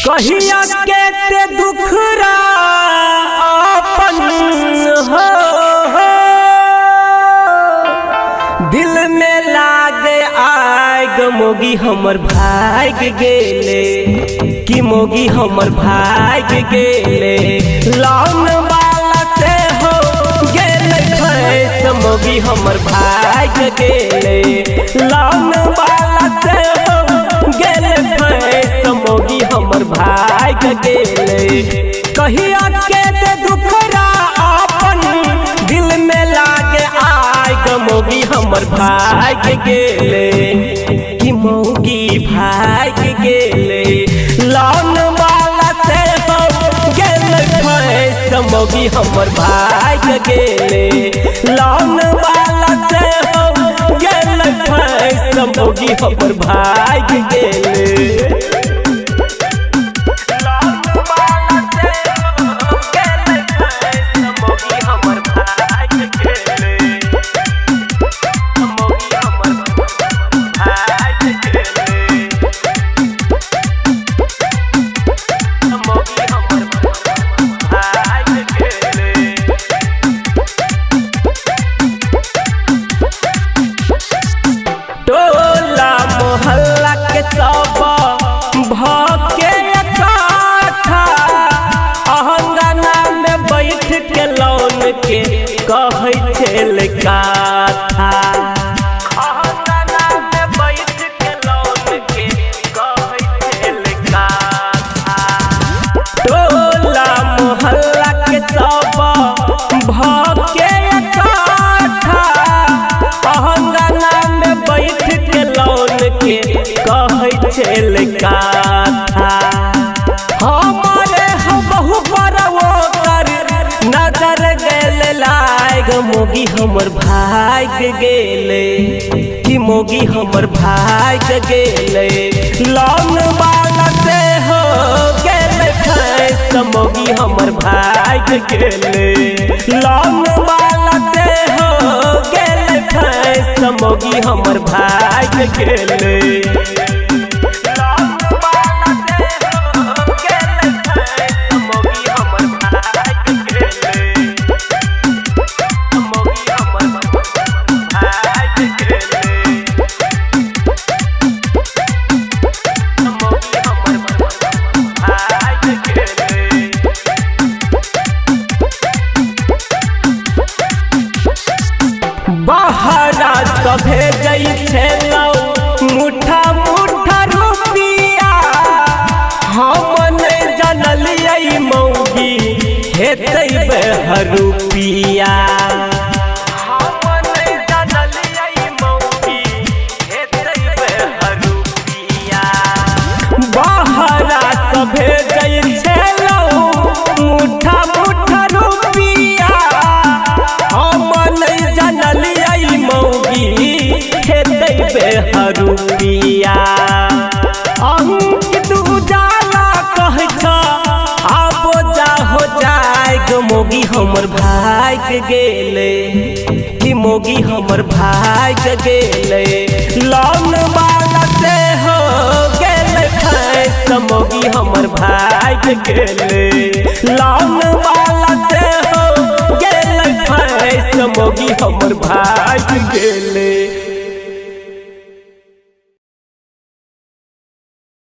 कहिया के ते दुखरा अपन हो दिल में लागे आग मोगी हमर भाग गेले कि मोगी हमर भाग गेले लौन वाला से हो गेले फैस मोगी हमर भाग गेले लौन वाला से हो गेले फैस मोगी हमर भाग गेले कहिया के ते दुखरा अपन दिल में लागे आग मोगी हमर भाग गेले कि मोगी भाग गेले लौन वाला से हो गेले फैस मोगी हमर भाग गेले लौन वाला से हो गेले फैस मोगी हमर भाग गेले कहे छेल गाथा अंगना में बैठ के लौट के कहे छेल गाथा टोला मोहल्ला के सब भके इकट्ठा अंगना में बैठ के लौट के कहे छेल गाथा हमारे बहु पर वो कर नजर मोगी हमर भाग गेले कि मोगी हमर भाग गेले लौन वाला से हो गेले फैस मोगी हमर भाग गेले लौन वाला से हो गेले फैस मोगी हमर भाग गेले बहरा सभे गई छेलौ मुठा मुठा रुपिया हम नहीं जानलियै मौगी हेतै बेहर रुपिया हम नहीं जानलियै मौगी हेतै बेहर रुपिया बहरा सभे गई छेलौ मुठा मुठा रुपिया हम नहीं जानलियै मौगी खेतै बेहर रुपिया अंकित उजाला कहै छ आबो जा हो जाए गो मोगी हमर भाग गेले कि मोगी हमर भाग गेले लौन वाला से हो गेले फैस मोगी हमर भाग गेले लौन वाला से हो गेले फैस मोगी हमर भाग गेले।